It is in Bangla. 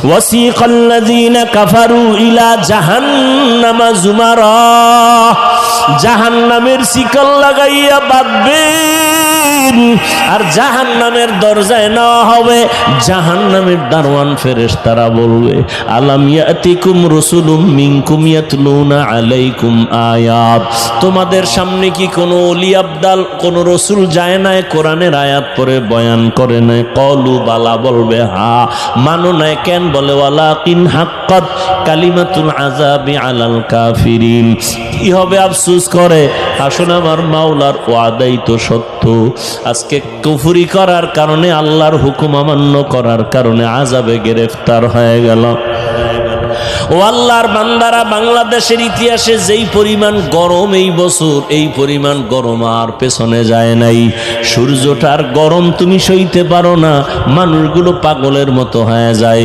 ওয়াসিকাল্লাযীনা কাফারু ইলা জাহান্নামা যুমারা, জাহান্নামের শিকল লাগাইয়া বাঁধবেন আর জাহান্নামের দরজায় নেওয়া হবে। জাহান্নামের দারওয়ান ফেরেশতারা বলবে, আলাম ইয়াতিকুম রাসূলুম মিনকুম ইয়াতলুনা আলাইকুম আয়াত, তোমাদের সামনে কি কোনো ওলি আবদাল কোনো রসুল যায় নাই কোরআনের আয়াত পড়ে বয়ান করে নাই? কলু বালা, বলবে হ্যাঁ। মানো নাই কেন? বলে ওয়ালাকিন হাক্কাত কালিমাতুল আযাবি আলাল কাফিরিন। কি হবে আফসোস করে, আসলে আমার মাওলার ওয়াদাই তো সত্য। আজকে কুফরি করার কারণে, আল্লাহর হুকুম অমান্য করার কারণে আযাবে গ্রেফতার হয়ে গেল। ও আল্লাহর বান্দারা, বাংলাদেশের ইতিহাসে যেই পরিমাণ গরম এই বছর, এই পরিমাণ গরম আর পেছনে যায় নাই। সূর্যটার গরম তুমি সইতে পারো না, মানুষগুলো পাগলের মতো হয়ে যায়।